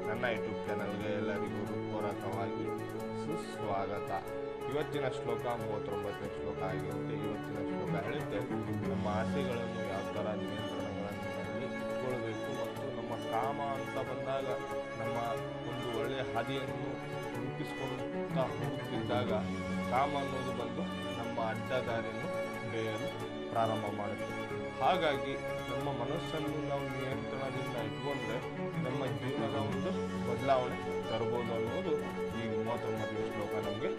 ನನ್ನ ಯೂಟ್ಯೂಬ್ ಚಾನಲ್ಗೆ ಎಲ್ಲರಿಗೂ ಹೃತ್ಪೂರ್ವಕವಾಗಿ ಸುಸ್ವಾಗತ. ಇವತ್ತಿನ ಶ್ಲೋಕ 39ನೇ ಶ್ಲೋಕ ಆಗಿರುತ್ತೆ. ಇವತ್ತಿನ ಶ್ಲೋಕ ಹೇಳುತ್ತೆ, ನಮ್ಮ ಆಸೆಗಳನ್ನು ಯಾವ ಥರ ನಿಯಂತ್ರಣಗಳಲ್ಲಿ ಇಟ್ಕೊಳ್ಬೇಕು ಮತ್ತು ನಮ್ಮ ಕಾಮ ಅಂತ ಬಂದಾಗ ನಮ್ಮ ಒಂದು ಒಳ್ಳೆಯ ಹಾದಿಯನ್ನು ರೂಪಿಸ್ಕೊಳ್ತಾ ಹೋಗುತ್ತಿದ್ದಾಗ ಕಾಮ ಅನ್ನೋದು ಬಂದು ನಮ್ಮ ಅಡ್ಡದಾರಿಯನ್ನು ಹಿಡಿಯಲು ಪ್ರಾರಂಭ ಮಾಡುತ್ತೆ. ಹಾಗಾಗಿ ನಮ್ಮ ಮನಸ್ಸನ್ನು ನಾವು ನಿಯಂತ್ರಣದಿಂದ ಇಟ್ಕೊಂಡ್ರೆ ನಮ್ಮ ಜೀವನದ ಒಂದು ಬದಲಾವಣೆ ತರಬಹುದು ಅನ್ನೋದು ಈ 39ನೇ ಶ್ಲೋಕ ನಮಗೆ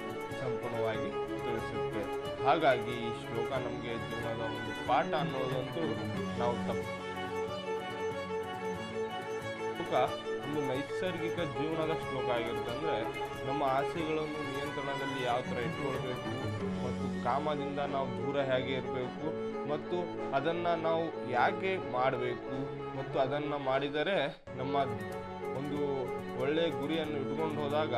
ಸಂಪೂರ್ಣವಾಗಿ ತಿಳಿಸುತ್ತೆ. ಹಾಗಾಗಿ ಈ ಶ್ಲೋಕ ನಮಗೆ ಜೀವನದ ಒಂದು ಪಾಠ ಅನ್ನೋದಂತೂ ನಾವು ಒಂದು ನೈಸರ್ಗಿಕ ಜೀವನದ ಶ್ಲೋಕ ಆಗಿರುತ್ತೆ. ಅಂದರೆ ನಮ್ಮ ಆಸೆಗಳನ್ನು ನಿಯಂತ್ರಣದಲ್ಲಿ ಯಾವ ಥರ ಇಟ್ಕೊಳ್ಬೇಕು ಮತ್ತು ಕಾಮದಿಂದ ನಾವು ದೂರ ಹೇಗೆ ಇರಬೇಕು ಮತ್ತು ಅದನ್ನು ನಾವು ಯಾಕೆ ಮಾಡಬೇಕು ಮತ್ತು ಅದನ್ನು ಮಾಡಿದರೆ ನಮ್ಮ ಒಂದು ಒಳ್ಳೆಯ ಗುರಿಯನ್ನು ಇಟ್ಕೊಂಡು ಹೋದಾಗ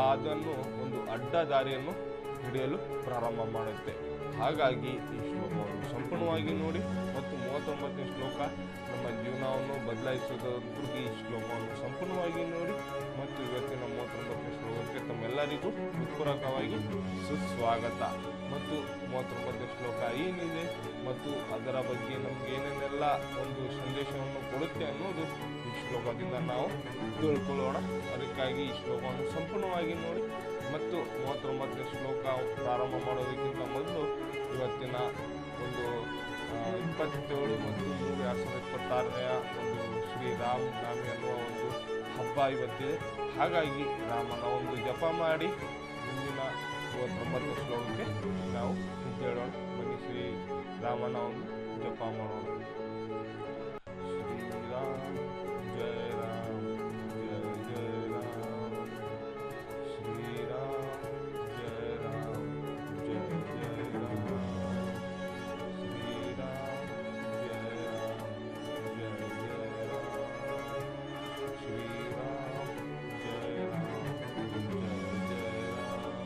ಅದನ್ನು ಒಂದು ಅಡ್ಡ ದಾರಿಯನ್ನು ಹಿಡಿಯಲು ಪ್ರಾರಂಭ ಮಾಡುತ್ತೆ. ಹಾಗಾಗಿ ಈ ಶ್ಲೋಕವನ್ನು ಸಂಪೂರ್ಣವಾಗಿ ನೋಡಿ ಮತ್ತು 39ನೇ ಶ್ಲೋಕ ನಮ್ಮ ಜೀವನವನ್ನು ಬದಲಾಯಿಸುವುದಕ್ಕೂ ಈ ಶ್ಲೋಕವನ್ನು ಸಂಪೂರ್ಣವಾಗಿ ನೋಡಿ ಮತ್ತು ಇವತ್ತಿನ 39ನೇ ಶ್ಲೋಕಕ್ಕೆ ತಮ್ಮೆಲ್ಲರಿಗೂ ಹೃತ್ಪೂರ್ವಕವಾಗಿ ಸುಸ್ವಾಗತ. ಮತ್ತು 39ನೇ ಶ್ಲೋಕ ಏನಿದೆ ಮತ್ತು ಅದರ ಬಗ್ಗೆ ನಮ್ಗೆ ಏನೇನೆಲ್ಲ ಒಂದು ಸಂದೇಶವನ್ನು ಕೊಡುತ್ತೆ ಅನ್ನೋದು ಈ ಶ್ಲೋಕದಿಂದ ನಾವು ತಿಳ್ಕೊಳ್ಳೋಣ. ಅದಕ್ಕಾಗಿ ಈ ಶ್ಲೋಕವನ್ನು ಸಂಪೂರ್ಣವಾಗಿ ನೋಡಿ ಮತ್ತು 39ನೇ ಶ್ಲೋಕ ಪ್ರಾರಂಭ ಮಾಡೋದಕ್ಕಿಂತ ಮೊದಲು ಇವತ್ತಿನ ಒಂದು 27 ಮತ್ತು 2026ನೇ ಒಂದು ಶ್ರೀರಾಮ ನವಮಿ ಅನ್ನುವ ಒಂದು ಹಬ್ಬ ಇವತ್ತಿದೆ. ಹಾಗಾಗಿ ರಾಮನ ಒಂದು ಜಪ ಮಾಡಿ ಮುಂದಿನ 39ನೇ ಶ್ಲೋಕಕ್ಕೆ ನಾವು ಹೇಳೋಣ. ಬನ್ನಿ ಶ್ರೀ ರಾಮನ ಒಂದು ಜಪ ಮಾಡೋಣ. ಶ್ರೀರಾಮ ಜಯ ರಾಮ ಜಯ ಜಯ ರಾಮ, ಶ್ರೀರಾಮ ಜಯ ರಾಮ ಜಯ ಜಯ ರಾಮ, ಶ್ರೀರಾಮ ಜಯ ರಾಮ ಜಯ ಜಯ ರಾಮ, ಶ್ರೀರಾಮ ಜಯ ರಾಮ ಜಯ ಜಯ ರಾಮ,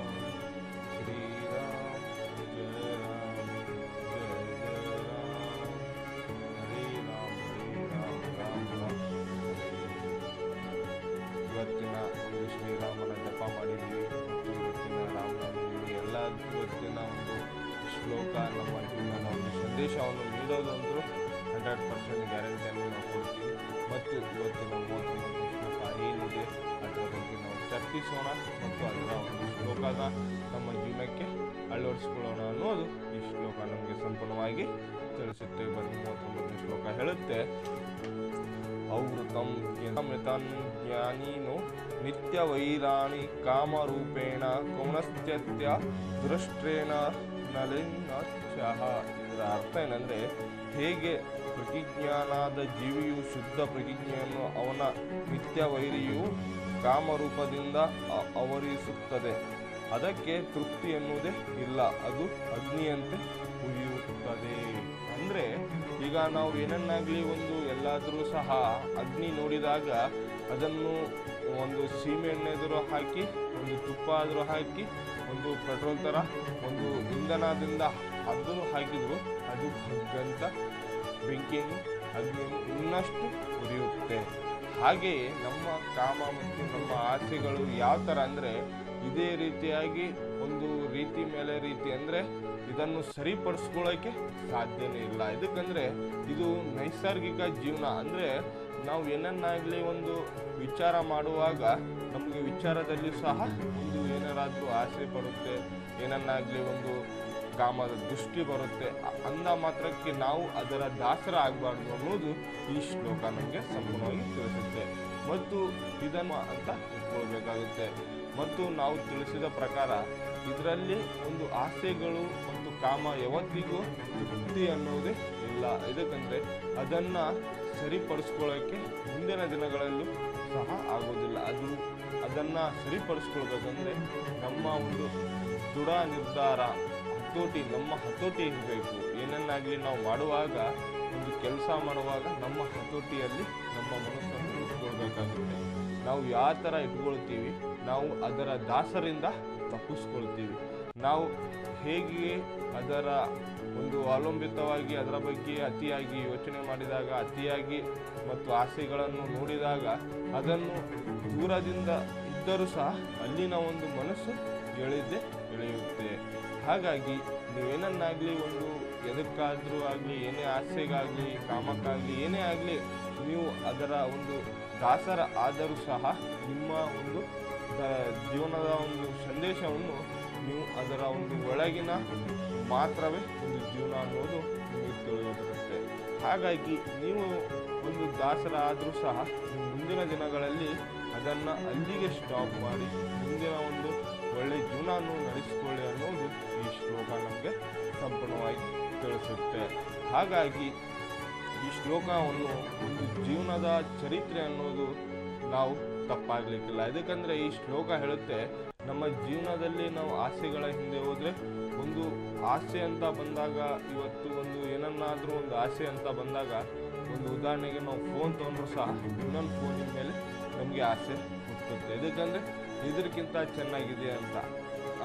ಶ್ರೀರಾಮ ಜಯ ರಾಮ ಜಯ ಜಯ ರಾಮ, ಹರೇ ರಾಮ ರಾಮ ರಾಮ. ಇವತ್ತಿನ ಒಂದು ಶ್ರೀರಾಮನ ಜಪ ಮಾಡಿದ್ವಿ ಮತ್ತು ಇವತ್ತಿನ ರಾಮನವಮಿ ಎಲ್ಲ ಇವತ್ತಿನ ಒಂದು ಶ್ಲೋಕ ನಮ್ಮ ಜೀವನದ ಒಂದು ಸಂದೇಶವನ್ನು ನೀಡೋದಂತೂ 100% ಗ್ಯಾರಂಟಿಯನ್ನು ನಾವು ಕೊಡ್ತೀವಿ. ಮತ್ತು ಇವತ್ತಿನ 39ನೇ ಶ್ಲೋಕ ಏನಿದೆ ಅದರ ಬಗ್ಗೆ ನಾವು ಚರ್ಚಿಸೋಣ ಮತ್ತು ಅದರ ಒಂದು ಶ್ಲೋಕದ ನಮ್ಮ ಜೀವನಕ್ಕೆ ಅಳವಡಿಸ್ಕೊಳ್ಳೋಣ ಅನ್ನೋದು ಈ ಶ್ಲೋಕ ನಮಗೆ ಸಂಪೂರ್ಣವಾಗಿ ತಿಳಿಸುತ್ತೆ. ಬನ್ನಿ 39ನೇ ಶ್ಲೋಕ ಹೇಳುತ್ತೆ, ಔವೃತಂ ಜ್ಞಾನಿನೋ ನಿತ್ಯ ವೈರಾಣಿ ಕಾಮರೂಪೇಣ ಕೌನಶ್ಚತ್ಯ ದೃಷ್ಟೇನ ನಲಿನಶ್ಚಃ. ಇದರ ಅರ್ಥ ಏನಂದರೆ, ಹೇಗೆ ಪ್ರತಿಜ್ಞಾನಾದ ಜೀವಿಯು ಶುದ್ಧ ಪ್ರತಿಜ್ಞೆಯನ್ನು ಅವನ ನಿತ್ಯ ವೈರಿಯು ಕಾಮರೂಪದಿಂದ ಆವರಿಸುತ್ತದೆ, ಅದಕ್ಕೆ ತೃಪ್ತಿ ಎನ್ನುವುದೇ ಇಲ್ಲ, ಅದು ಅಗ್ನಿಯಂತೆ ಉರಿಯುತ್ತದೆ. ಅಂದರೆ ಈಗ ನಾವು ಏನನ್ನಾಗಲಿ ಒಂದು ಎಲ್ಲಾದರೂ ಸಹ ಅಗ್ನಿ ನೋಡಿದಾಗ ಅದನ್ನು ಒಂದು ಸೀಮೆ ಎಣ್ಣೆದರೂ ಹಾಕಿ ಒಂದು ತುಪ್ಪ ಆದರೂ ಹಾಕಿ ಒಂದು ಪೆಟ್ರೋಲ್ ಥರ ಒಂದು ಇಂಧನದಿಂದ ಅದನ್ನು ಹಾಕಿದ್ರು ಅದು ಹಗ್ಗಂತ ಬೆಂಕಿಯನ್ನು ಅಗ್ನಿಯನ್ನು ಇನ್ನಷ್ಟು ಉರಿಯುತ್ತೆ. ಹಾಗೆಯೇ ನಮ್ಮ ಕಾಮ ಮತ್ತು ನಮ್ಮ ಆಸೆಗಳು ಯಾವ ಥರ ಅಂದರೆ ಇದೇ ರೀತಿಯಾಗಿ ಒಂದು ರೀತಿ ಮೇಲೆ ರೀತಿ, ಅಂದರೆ ಇದನ್ನು ಸರಿಪಡಿಸ್ಕೊಳ್ಳೋಕ್ಕೆ ಸಾಧ್ಯನೇ ಇಲ್ಲ. ಇದಕ್ಕಂದರೆ ಇದು ನೈಸರ್ಗಿಕ ಜೀವನ. ಅಂದರೆ ನಾವು ಏನನ್ನಾಗಲಿ ಒಂದು ವಿಚಾರ ಮಾಡುವಾಗ ನಮಗೆ ವಿಚಾರದಲ್ಲಿ ಸಹ ಒಂದು ಏನಾರಾದರೂ ಆಸೆ ಬರುತ್ತೆ, ಏನನ್ನಾಗಲಿ ಒಂದು ಕಾಮದ ದೃಷ್ಟಿ ಬರುತ್ತೆ, ಅಂದ ಮಾತ್ರಕ್ಕೆ ನಾವು ಅದರ ದಾಸರ ಆಗಬಾರ್ದು ಅನ್ನೋದು ಈ ಶ್ಲೋಕ ನಮಗೆ ಸಂಪೂರ್ಣವಾಗಿ ತಿಳಿಸುತ್ತೆ. ಮತ್ತು ಇದನ್ನು ಅಂತ ಇಟ್ಕೊಳ್ಬೇಕಾಗುತ್ತೆ. ಮತ್ತು ನಾವು ತಿಳಿಸಿದ ಪ್ರಕಾರ ಇದರಲ್ಲಿ ಒಂದು ಆಸೆಗಳು ಮತ್ತು ಕಾಮ ಯಾವತ್ತಿಗೂ ತೃಪ್ತಿ ಅನ್ನೋದೇ ಇಲ್ಲ. ಇದಕ್ಕಂದರೆ ಅದನ್ನು ಸರಿಪಡಿಸ್ಕೊಳ್ಳೋಕ್ಕೆ ಮುಂದಿನ ದಿನಗಳಲ್ಲೂ ಸಹ ಆಗೋದಿಲ್ಲ. ಅದನ್ನು ಸರಿಪಡಿಸ್ಕೊಳ್ಬೇಕಂದ್ರೆ ನಮ್ಮ ಒಂದು ದೃಢ ನಿರ್ಧಾರ, ಹತೋಟಿ, ನಮ್ಮ ಹತೋಟಿ ಇರಬೇಕು. ಏನನ್ನಾಗಲಿ ನಾವು ಮಾಡುವಾಗ, ಒಂದು ಕೆಲಸ ಮಾಡುವಾಗ ನಮ್ಮ ಹತೋಟಿಯಲ್ಲಿ ನಮ್ಮ ಮನಸ್ಸನ್ನು ಇಟ್ಕೊಳ್ಬೇಕಾಗುತ್ತೆ. ನಾವು ಯಾವ ಥರ ಇಟ್ಕೊಳ್ತೀವಿ ನಾವು ಅದರ ದಾಸರಿಂದ ತಪ್ಪಿಸ್ಕೊಳ್ತೀವಿ. ನಾವು ಹೇಗೆ ಅದರ ಒಂದು ಅವಲಂಬಿತವಾಗಿ ಅದರ ಬಗ್ಗೆ ಅತಿಯಾಗಿ ಯೋಚನೆ ಮಾಡಿದಾಗ, ಅತಿಯಾಗಿ ಮತ್ತು ಆಸೆಗಳನ್ನು ನೋಡಿದಾಗ ಅದನ್ನು ದೂರದಿಂದ ಇದ್ದರೂ ಸಹ ಅಲ್ಲಿನ ಒಂದು ಮನಸ್ಸು ಎಳೆಯುತ್ತೆ. ಹಾಗಾಗಿ ನೀವೇನನ್ನಾಗಲಿ ಒಂದು ಎದಕ್ಕಾದರೂ ಆಗಲಿ, ಏನೇ ಆಸೆಗಾಗಲಿ, ಕಾಮಕ್ಕಾಗಲಿ, ಏನೇ ಆಗಲಿ, ನೀವು ಅದರ ಒಂದು ದಾಸರ ಆದರೂ ಸಹ ನಿಮ್ಮ ಒಂದು ಜೀವನದ ಒಂದು ಸಂದೇಶವನ್ನು ನೀವು ಅದರ ಒಂದು ಒಳಗಿನ ಮಾತ್ರವೇ ಒಂದು ಜೀವನ ಅನ್ನೋದು ನಿಮಗೆ ತಿಳಿದಿರುತ್ತೆ. ಹಾಗಾಗಿ ನೀವು ಒಂದು ದಾಸರ ಆದರೂ ಸಹ ಮುಂದಿನ ದಿನಗಳಲ್ಲಿ ಅದನ್ನು ಅಲ್ಲಿಗೆ ಸ್ಟಾಪ್ ಮಾಡಿ ಮುಂದಿನ ಒಂದು ಒಳ್ಳೆಯ ಜೀವನವನ್ನು ನಡೆಸಿಕೊಳ್ಳಿ ಅನ್ನೋದು ಈ ಶ್ಲೋಕ ನಮಗೆ ಸಂಪೂರ್ಣವಾಗಿ ತಿಳಿಸುತ್ತೆ. ಹಾಗಾಗಿ ಈ ಶ್ಲೋಕವನ್ನು ಒಂದು ಜೀವನದ ಚರಿತ್ರೆ ಅನ್ನೋದು ನಾವು ತಪ್ಪಾಗಲಿಕ್ಕಿಲ್ಲ. ಯಾಕಂದರೆ ಈ ಶ್ಲೋಕ ಹೇಳುತ್ತೆ, ನಮ್ಮ ಜೀವನದಲ್ಲಿ ನಾವು ಆಸೆಗಳ ಹಿಂದೆ ಹೋದರೆ, ಒಂದು ಆಸೆ ಅಂತ ಬಂದಾಗ, ಇವತ್ತು ಒಂದು ಏನನ್ನಾದರೂ ಒಂದು ಆಸೆ ಅಂತ ಬಂದಾಗ, ಒಂದು ಉದಾಹರಣೆಗೆ ನಾವು ಫೋನ್ ತೊಗೊಂಡ್ರೂ ಸಹ ಇನ್ನೊಂದು ಫೋನಿನ ಮೇಲೆ ನಮಗೆ ಆಸೆ ಹುಟ್ಟುತ್ತೆ. ಯಾಕಂದರೆ ಇದಕ್ಕಿಂತ ಚೆನ್ನಾಗಿದೆ ಅಂತ.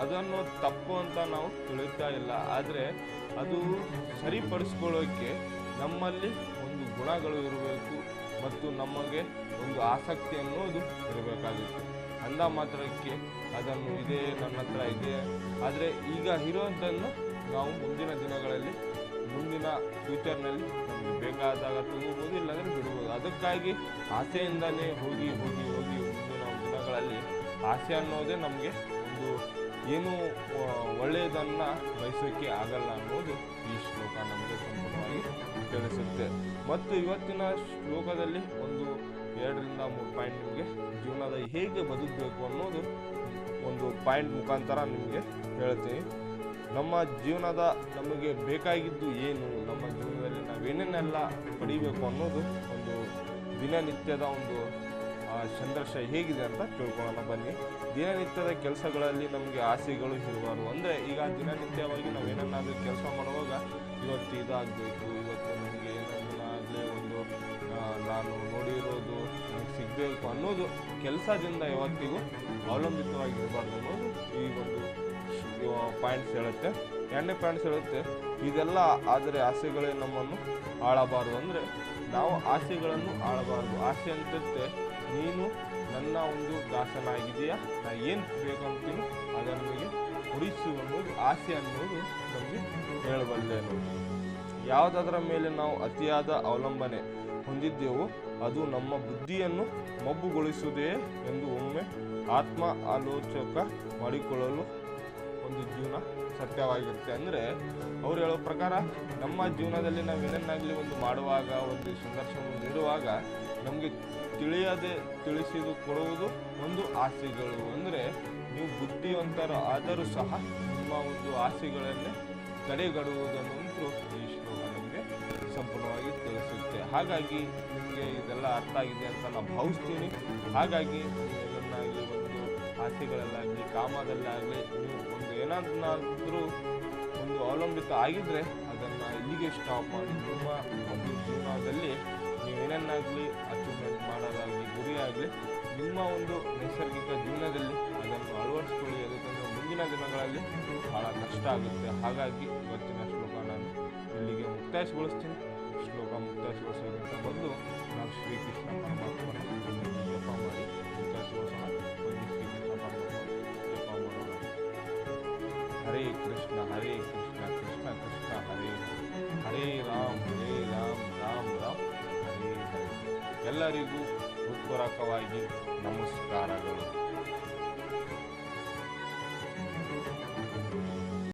ಅದನ್ನು ತಪ್ಪು ಅಂತ ನಾವು ತಿಳಿತಾ ಇಲ್ಲ, ಆದರೆ ಅದು ಸರಿಪಡಿಸ್ಕೊಳ್ಳೋಕ್ಕೆ ನಮ್ಮಲ್ಲಿ ಒಂದು ಗುಣಗಳು ಇರಬೇಕು ಮತ್ತು ನಮಗೆ ಒಂದು ಆಸಕ್ತಿ ಅನ್ನೋದು ಇರಬೇಕಾಗಿತ್ತು. ಅಂದ ಮಾತ್ರಕ್ಕೆ ಅದನ್ನು ಇದೆ, ನನ್ನ ಹತ್ರ ಇದೆ, ಆದರೆ ಈಗ ಇರೋದನ್ನು ನಾವು ಮುಂದಿನ ದಿನಗಳಲ್ಲಿ, ಮುಂದಿನ ಫ್ಯೂಚರ್ನಲ್ಲಿ ನಮಗೆ ಬೇಕಾದಾಗ ತಗೋಬೋದು, ಇಲ್ಲಾಂದರೆ ಬಿಡ್ಬೋದು. ಅದಕ್ಕಾಗಿ ಆಸೆಯಿಂದಲೇ ಹೋಗಿ ಮುಂದಿನ ದಿನಗಳಲ್ಲಿ ಆಸೆ ಅನ್ನೋದೇ ನಮಗೆ ಒಂದು ಏನು ಒಳ್ಳೆಯದನ್ನು ಬಯಸೋಕ್ಕೆ ಆಗಲ್ಲ ಅನ್ನೋದು ಈ ಶ್ಲೋಕ ನಮಗೆ ಸಂಪೂರ್ಣವಾಗಿ ತಿಳಿಸುತ್ತೆ. ಮತ್ತು ಇವತ್ತಿನ ಶ್ಲೋಕದಲ್ಲಿ ಒಂದು 2-3 ಪಾಯಿಂಟ್ ನಿಮಗೆ ಜೀವನದ ಹೇಗೆ ಬದುಕಬೇಕು ಅನ್ನೋದು ಒಂದು ಪಾಯಿಂಟ್ ಮುಖಾಂತರ ನಿಮಗೆ ಹೇಳ್ತೀನಿ. ನಮ್ಮ ಜೀವನದ ನಮಗೆ ಬೇಕಾಗಿದ್ದು ಏನು, ನಮ್ಮ ಜೀವನದಲ್ಲಿ ನಾವೇನೇನೆಲ್ಲ ಪಡಿಬೇಕು ಅನ್ನೋದು ಒಂದು ದಿನನಿತ್ಯದ ಒಂದು ಸಂದರ್ಶ ಹೇಗಿದೆ ಅಂತ ತಿಳ್ಕೊಳ್ಳೋಣ ಬನ್ನಿ. ದಿನನಿತ್ಯದ ಕೆಲಸಗಳಲ್ಲಿ ನಮಗೆ ಆಸೆಗಳು ಇರಬಾರ್ದು. ಅಂದರೆ ಈಗ ದಿನನಿತ್ಯವಾಗಿ ನಾವೇನನ್ನಾದರೂ ಕೆಲಸ ಮಾಡುವಾಗ ಇವತ್ತು ಇದಾಗಬೇಕು, ಇವತ್ತು ನಮಗೆ ಏನನ್ನಾಗಲೇ ಒಂದು ನಾನು ನೋಡಿರೋದು ನನಗೆ ಸಿಗಬೇಕು ಅನ್ನೋದು ಕೆಲಸದಿಂದ ಯಾವತ್ತಿಗೂ ಅವಲಂಬಿತವಾಗಿರಬಾರ್ದು ಅನ್ನೋದು ಈ ಒಂದು ಪಾಯಿಂಟ್ಸ್ ಹೇಳುತ್ತೆ. 2ನೇ ಪಾಯಿಂಟ್ಸ್ ಹೇಳುತ್ತೆ, ಇದೆಲ್ಲ ಆದರೆ ಆಸೆಗಳೇ ನಮ್ಮನ್ನು ಆಳಬಾರ್ದು. ಅಂದರೆ ನಾವು ಆಸೆಗಳನ್ನು ಆಳಬಾರ್ದು. ಆಸೆ ಅಂತಂತೆ ನೀನು ನನ್ನ ಒಂದು ದಾಸನಾಗಿದೆಯಾ, ನಾ ಏನು ಬೇಕಂತೀನಿ ಅದನ್ನು ನಮಗೆ ಉಳಿಸು ಅನ್ನೋದು ಆಸೆ ಅನ್ನೋದು ನಮಗೆ ಹೇಳಬಲ್ಲೆ ಅನ್ನೋದು. ಯಾವುದರ ಮೇಲೆ ನಾವು ಅತಿಯಾದ ಅವಲಂಬನೆ ಹೊಂದಿದ್ದೆವೋ ಅದು ನಮ್ಮ ಬುದ್ಧಿಯನ್ನು ಮಬ್ಬುಗೊಳಿಸುವುದೇ ಎಂದು ಒಮ್ಮೆ ಆತ್ಮ ಆಲೋಚಕ ಮಾಡಿಕೊಳ್ಳಲು ಒಂದು ಜೀವನ ಸತ್ಯವಾಗಿರುತ್ತೆ. ಅಂದರೆ ಅವ್ರು ಹೇಳೋ ಪ್ರಕಾರ ನಮ್ಮ ಜೀವನದಲ್ಲಿ ನಾವು ಏನನ್ನಾಗಲಿ ಒಂದು ಮಾಡುವಾಗ, ಒಂದು ಸಂದರ್ಶನವನ್ನು ನೀಡುವಾಗ ನಮಗೆ ತಿಳಿಸಿದು ಕೊಡುವುದು ಒಂದು ಆಸೆಗಳು. ಅಂದರೆ ನೀವು ಬುದ್ಧಿವಂತರ ಆದರೂ ಸಹ ನಿಮ್ಮ ಒಂದು ಆಸೆಗಳನ್ನೇ ತಡೆಗಡುವುದನ್ನಂತೂ ಈ ಶ್ಲೋಕ ನಮಗೆ ಸಂಪೂರ್ಣವಾಗಿ ತಿಳಿಸುತ್ತೆ. ಹಾಗಾಗಿ ನಿಮಗೆ ಇದೆಲ್ಲ ಅರ್ಥ ಆಗಿದೆ ಅಂತ ನಾನು ಭಾವಿಸ್ತೀನಿ. ಹಾಗಾಗಿ ಇದನ್ನಾಗಲಿ ಒಂದು ಆಸೆಗಳಲ್ಲಾಗಲಿ, ಕಾಮದಲ್ಲಾಗಲಿ ನೀವು ಒಂದು ಏನಾದರೂ ಒಂದು ಅವಲಂಬಿತ ಆಗಿದ್ದರೆ ಅದನ್ನು ಇಲ್ಲಿಗೆ ಸ್ಟಾಪ್ ಮಾಡಿ ನಿಮ್ಮ ಒಂದು ಜೀವನದಲ್ಲಿ ನೀವೇನನ್ನಾಗಲಿ ಅಚೀವ್ಮೆಂಟ್ ಮಾಡೋದಾಗಲಿ, ಗುರಿ ಆಗಲಿ, ನಿಮ್ಮ ಒಂದು ನೈಸರ್ಗಿಕ ಜೀವನದಲ್ಲಿ ಅದನ್ನು ಅಳವಡಿಸ್ಕೊಳ್ಳಿ. ಅದಕ್ಕಂದ್ರೆ ಮುಂದಿನ ದಿನಗಳಲ್ಲಿ ಭಾಳ ಕಷ್ಟ ಆಗುತ್ತೆ. ಹಾಗಾಗಿ ಇವತ್ತಿನ ಶ್ಲೋಕ ನಾನು ಇಲ್ಲಿಗೆ ಮುಕ್ತಾಯಗೊಳಿಸ್ತೀನಿ. ಶ್ಲೋಕ ಮುಕ್ತಾಯಗೊಳಿಸೋದಕ್ಕಿಂತ ಮೊದಲು ನಾವು ಶ್ರೀಕೃಷ್ಣ ಪರಮಾತ್ಮನ ಜಪ ಮಾಡಿ ಮುಕ್ತಾಯಗೊಳಿಸೋಣ. ಶ್ರೀಕೃಷ್ಣ ಪರಮಾತ್ಮ ಜಪ ಮಾಡೋಣ. ಹರೇ ಕೃಷ್ಣ ಕೃಷ್ಣ ಕೃಷ್ಣ ಹರೇ ಹರೇ ರಾಮ್ ರಾಮ್ ರಾಮ್ ಹರೇ ಹರೇ. ಎಲ್ಲರಿಗೂ ಹೃತ್ಪೂರ್ವಕವಾಗಿ ನಮಸ್ಕಾರ.